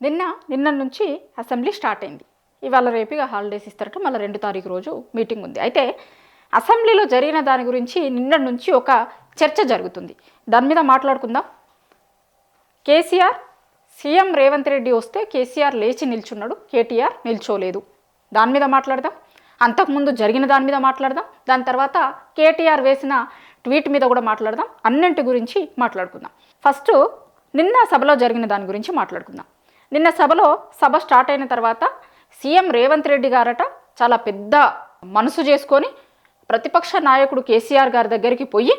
నిన్న నుంచి assembly start అయింది. ఇవాళ రేపుగా హాలిడేస్ ఇస్తారట. మళ్ళీ 2 తారీఖు రోజు మీటింగ్ ఉంది. అయితే అసెంబ్లీలో జరిగిన దాని గురించి నిన్న నుంచి ఒక చర్చ జరుగుతుంది. దాని మీద మాట్లాడుకుందాం. కేసీఆర్ సీఎం రేవంత్ రెడ్డి వస్తే కేసీఆర్ లేచి నిల్చున్నాడు, కేటీఆర్ నిల్చోలేదు. దాని మీద మాట్లాడదాం. అంతకుముందు జరిగిన దాని మీద మాట్లాడదాం. దాని తర్వాత కేటీఆర్ వేసిన ట్వీట్ మీద కూడా మాట్లాడదాం. అన్నింటి గురించి మాట్లాడుకుందాం. ఫస్ట్ నిన్న సభలో జరిగిన దాని గురించి మాట్లాడుకుందాం. నిన్న సభ స్టార్ట్ అయిన తర్వాత సీఎం రేవంత్ రెడ్డి గారట చాలా పెద్ద మనసు చేసుకొని ప్రతిపక్ష నాయకుడు కేసీఆర్ గారి దగ్గరికి పోయి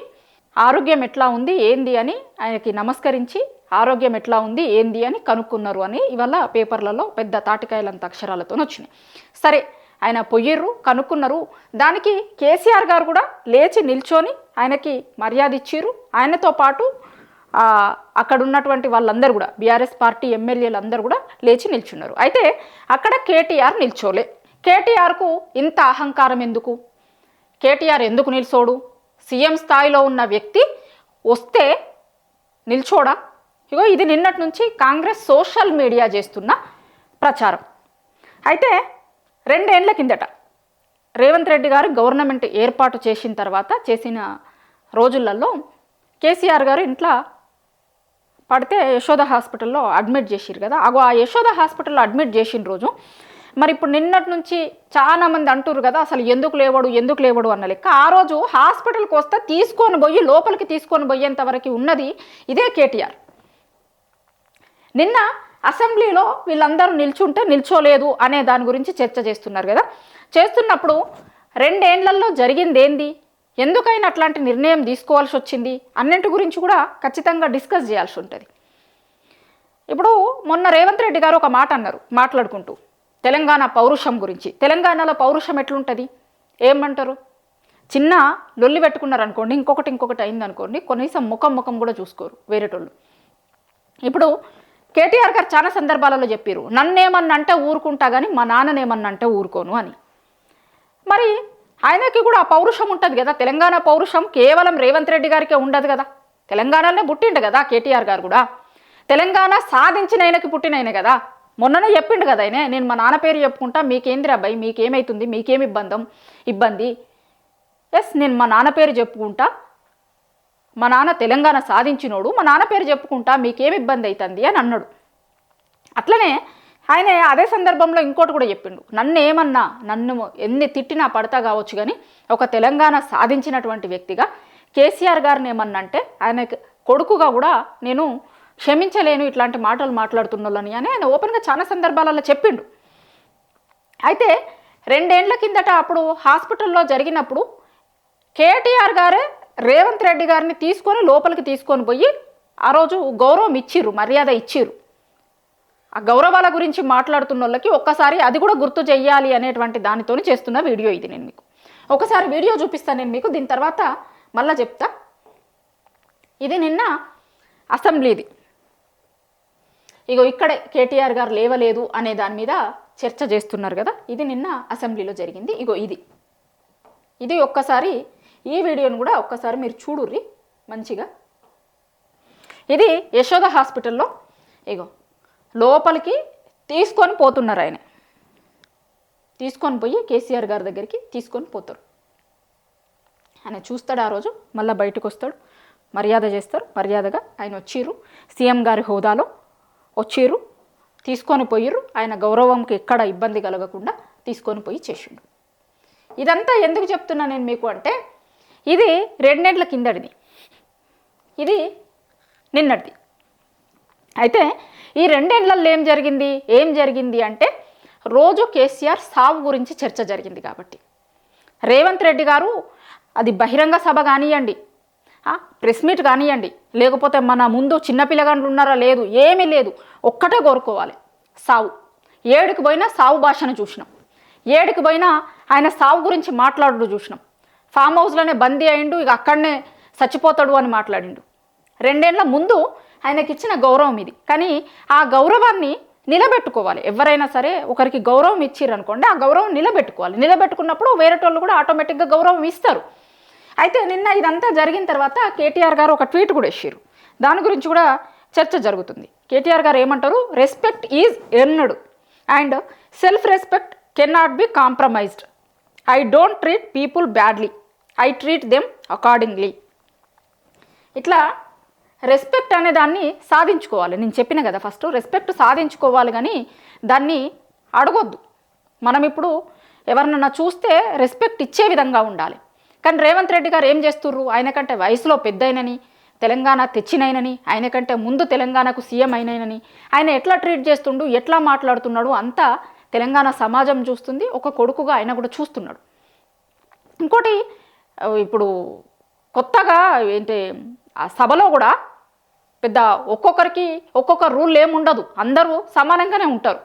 ఆరోగ్యం ఎట్లా ఉంది ఏంది అని ఆయనకి నమస్కరించి ఆరోగ్యం ఎట్లా ఉంది ఏంది అని కనుక్కున్నారు అని ఇవాళ పేపర్లలో పెద్ద తాటికాయలంత అక్షరాలతో వచ్చినాయి. సరే, ఆయన పొయ్యిర్రు, కనుక్కున్నారు. దానికి కేసీఆర్ గారు కూడా లేచి నిల్చొని ఆయనకి మర్యాద ఇచ్చిర్రు. ఆయనతో పాటు అక్కడ ఉన్నటువంటి వాళ్ళందరూ కూడా బీఆర్ఎస్ పార్టీ ఎమ్మెల్యేలు అందరూ కూడా లేచి నిల్చున్నారు. అయితే అక్కడ కేటీఆర్ నిల్చోలే. కేటీఆర్కు ఇంత అహంకారం ఎందుకు? కేటీఆర్ ఎందుకు నిల్చోడు? సీఎం స్థాయిలో ఉన్న వ్యక్తి వస్తే నిల్చోడా? ఇగో ఇది నిన్నటి నుంచి కాంగ్రెస్ సోషల్ మీడియా చేస్తున్న ప్రచారం. అయితే 2 ఏళ్ల కిందట రేవంత్ రెడ్డి గారు గవర్నమెంట్ ఏర్పాటు చేసిన రోజులలో కేసీఆర్ గారు ఇంట్లో పడితే యశోద హాస్పిటల్లో అడ్మిట్ చేసిరు కదా. ఆ యశోద హాస్పిటల్లో అడ్మిట్ చేసిన రోజు మరి ఇప్పుడు నిన్నటి నుంచి చాలామంది అంటున్నారు కదా, అసలు ఎందుకు లేవడు అన్న లెక్క. ఆ రోజు హాస్పిటల్కి వస్తే లోపలికి తీసుకొని పోయేంత వరకు ఉన్నది ఇదే కేటీఆర్. నిన్న అసెంబ్లీలో వీళ్ళందరూ నిల్చోలేదు అనే దాని గురించి చర్చ చేస్తున్నారు కదా. చేస్తున్నప్పుడు 2 ఏళ్లలో జరిగింది ఏంది, ఎందుకైనా అట్లాంటి నిర్ణయం తీసుకోవాల్సి వచ్చింది అన్నింటి గురించి కూడా ఖచ్చితంగా డిస్కస్ చేయాల్సి ఉంటుంది. ఇప్పుడు మొన్న రేవంత్ రెడ్డి గారు ఒక మాట అన్నారు మాట్లాడుకుంటూ, తెలంగాణ పౌరుషం గురించి. తెలంగాణలో పౌరుషం ఎట్లుంటుంది ఏమంటారు? చిన్న లొల్లి పెట్టుకున్నారు అనుకోండి, ఇంకొకటి అయిందనుకోండి, కనీసం ముఖం కూడా చూసుకోరు వేరేటోళ్ళు. ఇప్పుడు కేటీఆర్ గారు చాలా సందర్భాలలో చెప్పారు, నన్నేమన్నంటే ఊరుకుంటా కానీ మా నాన్ననేమన్నంటే ఊరుకోను అని. మరి ఆయనకి కూడా ఆ పౌరుషం ఉంటుంది కదా. తెలంగాణ పౌరుషం కేవలం రేవంత్ రెడ్డి గారికే ఉండదు కదా. తెలంగాణలోనే పుట్టిండు కదా కేటీఆర్ గారు కూడా. తెలంగాణ సాధించిన ఆయనకి పుట్టినైనా కదా. మొన్ననే చెప్పిండు కదా ఆయన, నేను మా నాన్న పేరు చెప్పుకుంటా, మీకేంద్ర అబ్బాయి, మీకేమవుతుంది, మీకేమి ఇబ్బంది. ఎస్, నేను మా నాన్న పేరు చెప్పుకుంటా, మా నాన్న తెలంగాణ సాధించినోడు, మా నాన్న పేరు చెప్పుకుంటా, మీకేమి ఇబ్బంది అవుతుంది అని అన్నాడు. అట్లనే ఆయన అదే సందర్భంలో ఇంకోటి కూడా చెప్పిండు, నన్ను ఎన్ని తిట్టినా పడతా కావచ్చు కానీ ఒక తెలంగాణ సాధించినటువంటి వ్యక్తిగా కేసీఆర్ గారిని ఏమన్నంటే ఆయనకి కొడుకుగా కూడా నేను క్షమించలేను ఇట్లాంటి మాటలు మాట్లాడుతున్నోళ్ళని అని ఆయన ఓపెన్గా చాలా సందర్భాలలో చెప్పిండు. అయితే 2 ఏళ్ల కిందట అప్పుడు హాస్పిటల్లో జరిగినప్పుడు కేటీఆర్ గారే రేవంత్ రెడ్డి గారిని లోపలికి తీసుకొని పోయి ఆ రోజు గౌరవం ఇచ్చిర్రు, మర్యాద ఇచ్చిర్రు. ఆ గౌరవాల గురించి మాట్లాడుతున్న వాళ్ళకి ఒక్కసారి అది కూడా గుర్తు చెయ్యాలి అనేటువంటి దానితో చేస్తున్న వీడియో ఇది. నేను మీకు ఒకసారి వీడియో చూపిస్తాను నేను మీకు, దీని తర్వాత మళ్ళీ చెప్తా. ఇది నిన్న అసెంబ్లీది. ఇగో ఇక్కడే కేటీఆర్ గారు లేవలేదు అనే దాని మీద చర్చ చేస్తున్నారు కదా. ఇది నిన్న అసెంబ్లీలో జరిగింది. ఇగో ఇది ఒక్కసారి ఈ వీడియోను కూడా ఒక్కసారి మీరు చూడుర్రి మంచిగా. ఇది యశోద హాస్పిటల్లో ఇగో లోపలికి తీసుకొని పోతున్నారు. ఆయన తీసుకొని పోయి కేసీఆర్ గారి దగ్గరికి తీసుకొని పోతారు. ఆయన చూస్తాడు, ఆ రోజు మళ్ళీ బయటకు వస్తాడు, మర్యాద చేస్తారు. మర్యాదగా ఆయన వచ్చిర్రు, సీఎం గారి హోదాలో వచ్చిర్రు, తీసుకొని పోయిర్రు. ఆయన గౌరవంకి ఎక్కడ ఇబ్బంది కలగకుండా తీసుకొని పోయి చేసిండు. ఇదంతా ఎందుకు చెప్తున్నా నేను మీకు అంటే, ఇది 2 ఏళ్ల కిందటిది, ఇది నిన్నటిది. అయితే ఈ 2 ఏళ్లలో ఏం జరిగింది అంటే రోజు కేసీఆర్ సావు గురించి చర్చ జరిగింది. కాబట్టి రేవంత్ రెడ్డి గారు అది బహిరంగ సభ కానివ్వండి, ప్రెస్ మీట్ కానివ్వండి, లేకపోతే మన ముందు చిన్నపిల్లగాండ్లు ఉన్నారా లేదు, ఏమీ లేదు, ఒక్కటే కోరుకోవాలి, సావు. 7కి పోయినా సావు భాషను చూసినాం, 7కి పోయినా ఆయన సావు గురించి మాట్లాడు చూసినాం. ఫామ్ హౌస్లోనే బందీ అయిండు, ఇక అక్కడనే చచ్చిపోతాడు అని మాట్లాడిండు. 2 ఏళ్ల ముందు ఆయనకి ఇచ్చిన గౌరవం ఇది. కానీ ఆ గౌరవాన్ని నిలబెట్టుకోవాలి. ఎవరైనా సరే ఒకరికి గౌరవం ఇచ్చిరనుకోండి, ఆ గౌరవం నిలబెట్టుకోవాలి. నిలబెట్టుకున్నప్పుడు వేరేటోళ్ళు కూడా ఆటోమేటిక్గా గౌరవం ఇస్తారు. అయితే నిన్న ఇదంతా జరిగిన తర్వాత కేటీఆర్ గారు ఒక ట్వీట్ కూడా వేసారు. దాని గురించి కూడా చర్చ జరుగుతుంది. కేటీఆర్ గారు ఏమంటారు, respect is earned and self respect can not be compromised. I don't treat people badly, I treat them accordingly. ఇట్లా రెస్పెక్ట్ అనే దాన్ని సాధించుకోవాలి. నేను చెప్పిన కదా ఫస్ట్, రెస్పెక్ట్ సాధించుకోవాలి కానీ దాన్ని అడగొద్దు. మనం ఇప్పుడు ఎవరినన్నా చూస్తే రెస్పెక్ట్ ఇచ్చే విధంగా ఉండాలి. కానీ రేవంత్ రెడ్డి గారు ఏం చేస్తుర్రు, ఆయన కంటే వయసులో పెద్దయినని, తెలంగాణ తెచ్చినైనని, ఆయన కంటే ముందు తెలంగాణకు సీఎం అయినని, ఆయన ఎట్లా ట్రీట్ చేస్తుండు, ఎట్లా మాట్లాడుతున్నాడు అంతా తెలంగాణ సమాజం చూస్తుంది. ఒక కొడుకుగా ఆయన కూడా చూస్తున్నాడు. ఇంకోటి, ఇప్పుడు కొత్తగా ఏంటి ఆ సభలో కూడా పెద్ద ఒక్కొక్కరికి ఒక్కొక్క రూల్ ఏముండదు, అందరూ సమానంగానే ఉంటారు.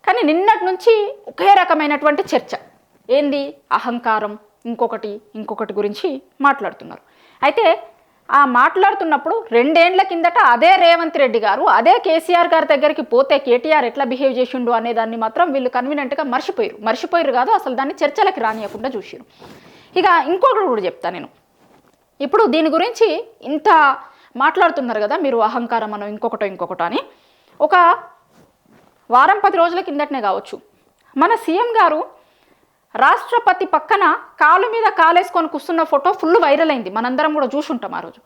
కానీ నిన్నటి నుంచి ఒకే రకమైనటువంటి చర్చ ఏంది, అహంకారం, ఇంకొకటి గురించి మాట్లాడుతున్నారు. అయితే ఆ మాట్లాడుతున్నప్పుడు 2 ఏళ్ల కిందట అదే రేవంత్ రెడ్డి గారు అదే కేసీఆర్ గారి దగ్గరికి పోతే కేటీఆర్ ఎట్లా బిహేవ్ చేసిండు అనే దాన్ని మాత్రం వీళ్ళు కన్వీనెంట్గా మర్చిపోయారు కాదు, అసలు దాన్ని చర్చలకి రానియకుండా చూసారు. ఇక ఇంకొకటి కూడా చెప్తా నేను. ఇప్పుడు దీని గురించి ఇంత మాట్లాడుతున్నారు కదా మీరు, అహంకారం అనో ఇంకొకటో అని. ఒక వారం 10 రోజుల కిందటనే కావచ్చు, మన సీఎం గారు రాష్ట్రపతి పక్కన కాలు మీద కాలేసుకొని కూర్చున్న ఫోటో ఫుల్ వైరల్ అయింది. మనందరం కూడా చూసుంటాం ఆ రోజు.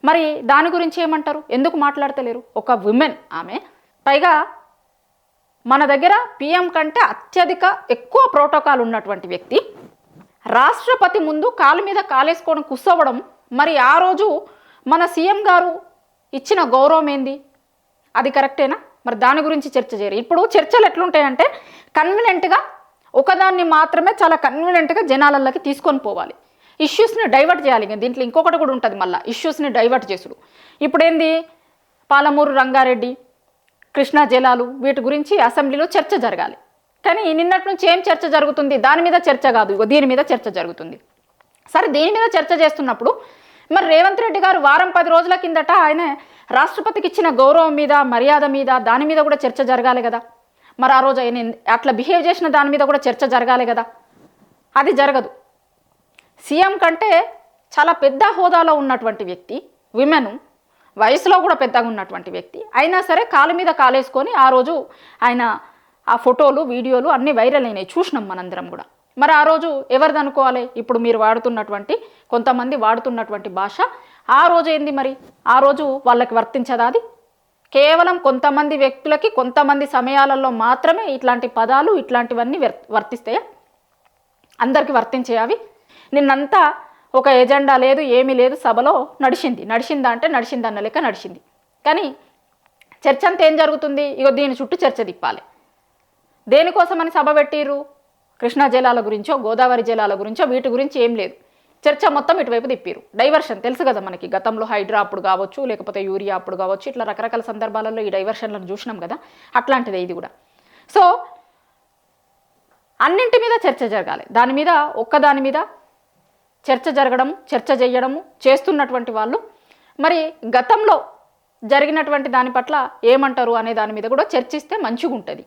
మరి దాని గురించి ఏమంటారు, ఎందుకు మాట్లాడతలేరు? ఒక విమెన్ ఆమె, పైగా మన దగ్గర పిఎం కంటే ఎక్కువ ప్రోటోకాల్ ఉన్నటువంటి వ్యక్తి, రాష్ట్రపతి ముందు కాలు మీద కాలేసుకొని కూర్చోవడం, మరి ఆ రోజు మన సీఎం గారు ఇచ్చిన గౌరవం ఏంది, అది కరెక్టేనా? మరి దాని గురించి చర్చ చేయరు. ఇప్పుడు చర్చలు ఎట్లుంటాయంటే కన్వీనెంట్గా ఒకదాన్ని మాత్రమే చాలా కన్వీనెంట్గా జనాలకి తీసుకొని పోవాలి, ఇష్యూస్ని డైవర్ట్ చేయాలి. దీంట్లో ఇంకొకటి కూడా ఉంటుంది, మళ్ళీ ఇష్యూస్ని డైవర్ట్ చేసుడు. ఇప్పుడేంది, పాలమూరు రంగారెడ్డి, కృష్ణా జలాలు, వీటి గురించి అసెంబ్లీలో చర్చ జరగాలి. కానీ నిన్నటి నుంచి ఏం చర్చ జరుగుతుంది, దాని మీద చర్చ కాదు, దీని మీద చర్చ జరుగుతుంది. సరే, దీని మీద చర్చ చేస్తున్నప్పుడు మరి రేవంత్ రెడ్డి గారు వారం 10 రోజుల కిందట ఆయన రాష్ట్రపతికి ఇచ్చిన గౌరవం మీద, మర్యాద మీద, దాని మీద కూడా చర్చ జరగాలి కదా. మరి ఆ రోజు ఆయన అట్లా బిహేవ్ చేసిన దాని మీద కూడా చర్చ జరగాలి కదా. అది జరగదు. సీఎం కంటే చాలా పెద్ద హోదాలో ఉన్నటువంటి వ్యక్తి, విమెను, వయసులో కూడా పెద్దగా ఉన్నటువంటి వ్యక్తి అయినా సరే కాలు మీద కాలేసుకొని ఆ రోజు ఆయన ఆ ఫోటోలు, వీడియోలు అన్నీ వైరల్ అయినాయి, చూసినాం మనందరం కూడా. మరి ఆ రోజు ఎవరిది అనుకోవాలి? ఇప్పుడు మీరు కొంతమంది వాడుతున్నటువంటి భాష ఆ రోజు ఏంది, మరి ఆ రోజు వాళ్ళకి వర్తించదా? అది కేవలం కొంతమంది వ్యక్తులకి కొంతమంది సమయాలలో మాత్రమే ఇట్లాంటి పదాలు ఇట్లాంటివన్నీ వర్తిస్తాయా? అందరికీ వర్తించేవి? నిన్నంతా ఒక ఎజెండా లేదు, ఏమీ లేదు, సభలో నడిచిందా అంటే నడిచిందన్న లెక్క నడిచింది. కానీ చర్చ అంతా ఏం జరుగుతుంది, ఇగో దీని చుట్టూ చర్చ తిప్పాలి. దేనికోసమని సభ పెట్టిర్రు? కృష్ణా జలాల గురించో, గోదావరి జలాల గురించో, వీటి గురించి ఏం లేదు. చర్చ మొత్తం ఇటువైపు తిప్పిరు. డైవర్షన్ తెలుసు కదా మనకి, గతంలో హైడ్రా అప్పుడు కావచ్చు, లేకపోతే యూరియా అప్పుడు కావచ్చు, ఇట్లా రకరకాల సందర్భాలలో ఈ డైవర్షన్లను చూసినాం కదా, అట్లాంటిదే ఇది కూడా. సో అన్నింటి మీద చర్చ జరగాలి. దాని మీద ఒక్కదాని మీద చర్చ చేయడము చేస్తున్నటువంటి వాళ్ళు మరి గతంలో జరిగినటువంటి దాని పట్ల ఏమంటారు అనే దాని మీద కూడా చర్చిస్తే మంచిగా ఉంటుంది.